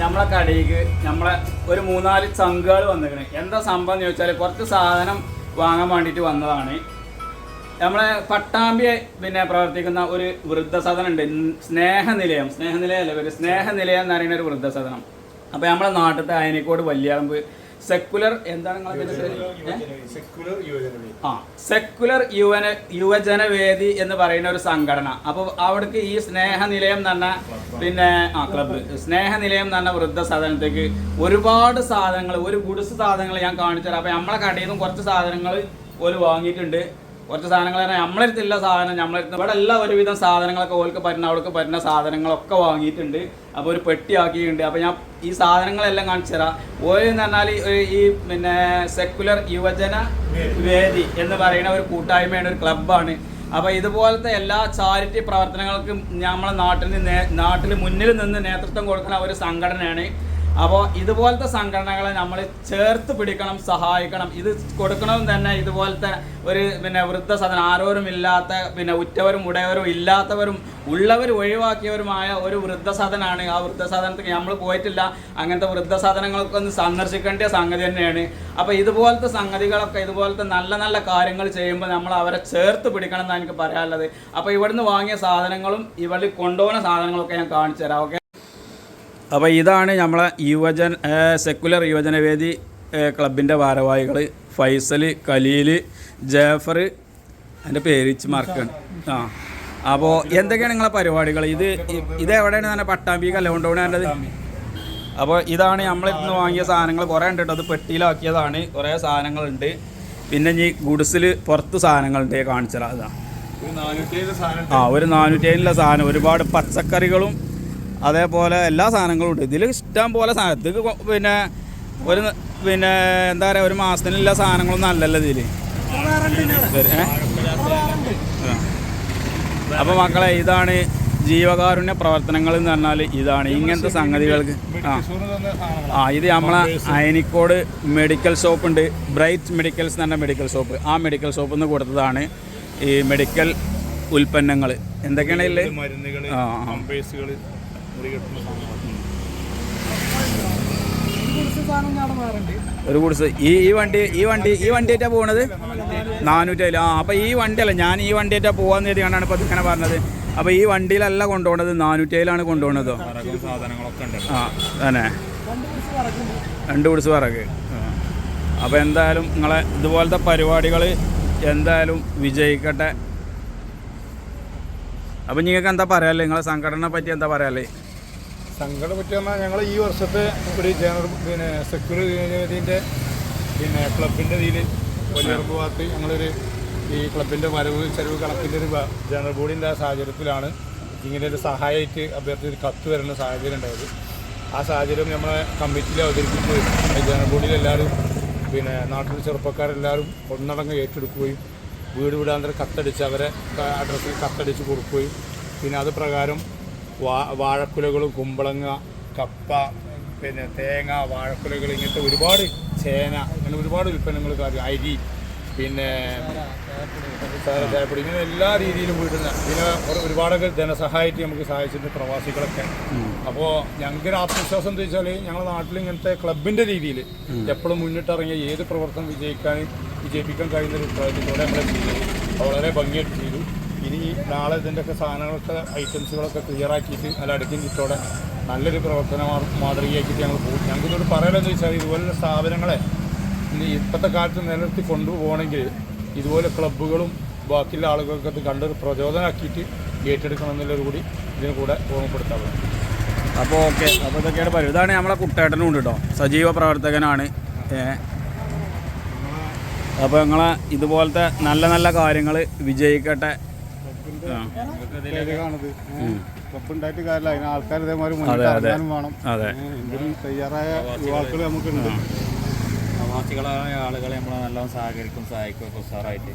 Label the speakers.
Speaker 1: നമ്മളെ കടയിലേക്ക് നമ്മളെ ഒരു 3-4 ചങ്കുകൾ വന്നിരിക്കണേ. എന്താ സംഭവം എന്ന് ചോദിച്ചാൽ കുറച്ച് സാധനം വാങ്ങാൻ വേണ്ടിയിട്ട് വന്നതാണ്. നമ്മളെ പട്ടാമ്പി പ്രവർത്തിക്കുന്ന ഒരു വൃദ്ധസദനം ഉണ്ട്, സ്നേഹനിലയം എന്ന് പറയുന്ന ഒരു വൃദ്ധസദനം. അപ്പോൾ നമ്മളെ നാട്ടിലത്തെ അയനിക്കോട് വല്യാളമ്പ് സെക്കുലർ സെക്കുലർ യുവജനവേദി എന്ന് പറയുന്ന ഒരു സംഘടന. അപ്പോൾ അവിടേക്ക് ഈ സ്നേഹനിലയം എന്ന് പറഞ്ഞ ക്ലബ്ബ് സ്നേഹനിലയം എന്ന് പറഞ്ഞ വൃദ്ധസദനത്തേക്ക് ഒരുപാട് സാധനങ്ങൾ, ഒരു ഗുഡ്സ് സാധനങ്ങൾ ഞാൻ കാണിച്ചു തരാം. അപ്പോൾ നമ്മളെ കടയിൽ നിന്നും കുറച്ച് സാധനങ്ങൾ ഓല് വാങ്ങിയിട്ടുണ്ട്. കുറച്ച് സാധനങ്ങൾ പറഞ്ഞാൽ നമ്മളടുത്തില്ല സാധനം, നമ്മളടുത്ത് ഇവിടെ എല്ലാ ഒരുവിധം സാധനങ്ങളൊക്കെ ഓൾക്ക് അവൾക്ക് പറ്റുന്ന സാധനങ്ങളൊക്കെ വാങ്ങിയിട്ടുണ്ട്. അപ്പോൾ ഒരു പെട്ടി ആക്കിയിട്ടുണ്ട്. അപ്പോൾ ഞാൻ ഈ സാധനങ്ങളെല്ലാം കാണിച്ചു തരാം. ഓലെന്ന് പറഞ്ഞാൽ ഈ സെക്കുലർ യുവജന വേദി എന്ന് പറയുന്ന ഒരു കൂട്ടായ്മയാണ്, ഒരു ക്ലബ്ബാണ്. അപ്പോൾ ഇതുപോലത്തെ എല്ലാ ചാരിറ്റി പ്രവർത്തനങ്ങൾക്കും നമ്മളെ നാട്ടിൽ മുന്നിൽ നിന്ന് നേതൃത്വം കൊടുക്കുന്ന ഒരു സംഘടനയാണ്. അപ്പോൾ ഇതുപോലത്തെ സംഘടനകളെ നമ്മൾ ചേർത്ത് പിടിക്കണം, സഹായിക്കണം. ഇത് കൊടുക്കണം തന്നെ ഇതുപോലത്തെ ഒരു വൃദ്ധസദനം, ആരോരുമില്ലാത്ത ഉറ്റവരും ഉടയവരും ഇല്ലാത്തവരും ഉള്ളവർ ഒഴിവാക്കിയവരുമായ ഒരു വൃദ്ധസദനമാണ്. ആ വൃദ്ധസദനത്തിൽ നമ്മൾ പോയിട്ടില്ല. അങ്ങനത്തെ വൃദ്ധസദനങ്ങളൊക്കെ ഒന്ന് സന്ദർശിക്കേണ്ട സംഗതി തന്നെയാണ്. അപ്പോൾ ഇതുപോലത്തെ സംഗതികളൊക്കെ, ഇതുപോലത്തെ നല്ല നല്ല കാര്യങ്ങൾ ചെയ്യുമ്പോൾ നമ്മൾ അവരെ ചേർത്ത് പിടിക്കണം എന്നാണ് എനിക്ക് പറയാനുള്ളത്. അപ്പോൾ ഇവിടുന്ന് വാങ്ങിയ സാധനങ്ങളും ഇവിടെ കൊണ്ടുപോകുന്ന സാധനങ്ങളൊക്കെ ഞാൻ കാണിച്ചു തരാം. ഓക്കെ, അപ്പോൾ ഇതാണ് നമ്മളെ സെക്കുലർ യുവജനവേദി ക്ലബിൻ്റെ ഭാരവാഹികൾ ഫൈസൽ, ഖലീൽ, ജാഫർ, എൻ്റെ പേര് മാർക്കാണ്. അപ്പോൾ എന്തൊക്കെയാണ് നിങ്ങളെ പരിപാടികൾ? ഇത് എവിടെയാണ് തന്നെ പട്ടാമ്പിക്കല്ല കൊണ്ടുപോകേണ്ടത്? അപ്പോൾ ഇതാണ് നമ്മളിന്ന് വാങ്ങിയ സാധനങ്ങൾ. കുറേ ഉണ്ട് കേട്ടോ, അത് പെട്ടിയിലാക്കിയതാണ്. കുറേ സാധനങ്ങളുണ്ട്. പിന്നെ ഈ ഗുഡ്സിൽ പുറത്ത് സാധനങ്ങളുണ്ട്, കാണിച്ചതാണ്. അതാ ഒരു 407 സാധനം, ഒരുപാട് പച്ചക്കറികളും അതേപോലെ എല്ലാ സാധനങ്ങളും ഉണ്ട്. ഇതിൽ ഇഷ്ടം പോലെ സാധനത്തേക്ക് എന്താ പറയുക, ഒരു മാസത്തിനുള്ള സാധനങ്ങളൊന്നും അല്ലല്ലോ ഇതിൽ. അപ്പോൾ മക്കളെ, ഇതാണ് ജീവകാരുണ്യ പ്രവർത്തനങ്ങൾ എന്ന് പറഞ്ഞാൽ ഇതാണ് ഇങ്ങനത്തെ സംഗതികൾക്ക്. ഇത് നമ്മളെ അയനിക്കോട് മെഡിക്കൽ ഷോപ്പ് ഉണ്ട്, ബ്രൈറ്റ് മെഡിക്കൽസ് എന്ന് പറഞ്ഞ മെഡിക്കൽ ഷോപ്പ്. ആ മെഡിക്കൽ ഷോപ്പിൽ നിന്ന് കൊടുത്തതാണ് ഈ മെഡിക്കൽ ഉൽപ്പന്നങ്ങൾ. എന്തൊക്കെയാണ് ഇതിൽ? ഒരു ഗുഡ്സ് ഈ വണ്ടിയായിട്ടാണ് പോകുന്നത് 400. അപ്പോൾ ഈ വണ്ടിയല്ല, ഞാൻ ഈ വണ്ടിയായിട്ടാണ് പോകാമെന്ന് കരുതിയാണ് ഇപ്പോൾ ഇങ്ങനെ പറഞ്ഞത്. അപ്പോൾ ഈ വണ്ടിയിലല്ല കൊണ്ടുപോകുന്നത്, 400 കൊണ്ടുപോകുന്നത്. തന്നെ 2 ഗുഡ്സ് വിറക്. അപ്പോൾ എന്തായാലും നിങ്ങളെ ഇതുപോലത്തെ പരിപാടികൾ എന്തായാലും വിജയിക്കട്ടെ. അപ്പോൾ നിങ്ങൾക്ക് എന്താ പറയാല്ലേ, നിങ്ങളെ സംഘടനയെ പറ്റി എന്താ പറയാല്ലേ?
Speaker 2: സംഘടന പറ്റി പറഞ്ഞാൽ ഞങ്ങൾ ഈ വർഷത്തെ ഒരു സെക്യൂർ യുവജനവേദിൻ്റെ ക്ലബിൻ്റെ ഇതിൽ വലിയറമ്പ് ഭാഗത്ത് ഞങ്ങളൊരു ഈ ക്ലബിൻ്റെ വരവ് ചെലവ് കണക്കിൻ്റെ ഒരു ജനറൽ ബോഡിൻ്റെ സാഹചര്യത്തിലാണ് ഇങ്ങനെ ഒരു സഹായമായിട്ട് അഭ്യർത്ഥിച്ച് കത്ത് വരുന്ന സാഹചര്യം ഉണ്ടായത്. ആ സാഹചര്യം നമ്മളെ കമ്മിറ്റിയിൽ അവതരിപ്പിച്ച് ജനറൽ ബോഡിയിൽ എല്ലാവരും നാട്ടിലെ ചെറുപ്പക്കാരെല്ലാവരും ഒന്നടങ്കം ഏറ്റെടുക്കുകയും വീട് വീടാന്തരം കത്തടിച്ച് അവരെ അഡ്രസ്സിൽ കത്തടിച്ച് കൊടുക്കുകയും പിന്നെ അത് പ്രകാരം വാഴക്കുലകളും കുമ്പളങ്ങ, കപ്പ, തേങ്ങ, വാഴക്കുലകൾ, ഇങ്ങനത്തെ ഒരുപാട് ചേന, അങ്ങനെ ഒരുപാട് ഉൽപ്പന്നങ്ങൾ, അരി, ചായപ്പൊടി, ഇങ്ങനെ എല്ലാ രീതിയിലും വീട്ടുന്ന പിന്നെ ഒരുപാടൊക്കെ ധനസഹായമായിട്ട് നമുക്ക് സഹായിച്ചിട്ടുണ്ട് പ്രവാസികളൊക്കെ. അപ്പോൾ ഞങ്ങൾക്ക് ആത്മവിശ്വാസം എന്താ വെച്ചാൽ ഞങ്ങളുടെ നാട്ടിൽ ഇങ്ങനത്തെ ക്ലബിൻ്റെ രീതിയിൽ എപ്പോഴും മുന്നിട്ടിറങ്ങിയ ഏത് പ്രവർത്തനം വിജയിപ്പിക്കാൻ കഴിയുന്ന ഒരു പ്രയത്നത്തോടെ നമ്മളെ ചെയ്തത് വളരെ ഭംഗിയായിട്ട് ചെയ്തു. ഇനി നാളെ ഇതിൻ്റെയൊക്കെ സാധനങ്ങളൊക്കെ ഐറ്റംസുകളൊക്കെ ക്ലിയറാക്കിയിട്ട് നല്ല അടുക്കും ചിട്ടോടെ നല്ലൊരു പ്രവർത്തന മാതൃകയാക്കിയിട്ട് ഞങ്ങൾ പോകും. ഞങ്ങൾക്ക് ഇതോട് പറയാനെന്ന് വെച്ചാൽ ഇതുപോലുള്ള സ്ഥാപനങ്ങളെ ഇനി ഇപ്പോഴത്തെ കാലത്ത് നിലനിർത്തി കൊണ്ടുപോകണമെങ്കിൽ ഇതുപോലെ ക്ലബ്ബുകളും ബാക്കിയുള്ള ആളുകൾക്ക് അത് കണ്ടൊരു പ്രചോദനമാക്കിയിട്ട് ഏറ്റെടുക്കണം എന്നുള്ളൊരു കൂടി ഇതിന് കൂടെ ഓർമ്മപ്പെടുത്താൻ പറ്റും.
Speaker 1: അപ്പോൾ ഓക്കെ, അപ്പോൾ ഇതൊക്കെയാണ് പറയുന്നത്. ഇതാണ് നമ്മളെ കുട്ടേട്ടനും ഉണ്ട് കേട്ടോ, സജീവ പ്രവർത്തകനാണ്. അപ്പോൾ നിങ്ങളെ ഇതുപോലത്തെ നല്ല നല്ല കാര്യങ്ങൾ വിജയിക്കട്ടെ.
Speaker 2: ക്ലബുണ്ടായിട്ട് കാര്യമില്ല, അതിന് ആൾക്കാർ ഇതേമാതിരി മുന്നിട്ടാനും വേണം. എന്തിനും തയ്യാറായ യുവാക്കൾ നമുക്കുണ്ട്.
Speaker 3: പ്രവാസികളായ ആളുകളെ നമ്മൾ നല്ലോണം സഹായിക്കും ഉത്സാഹമായിട്ട്.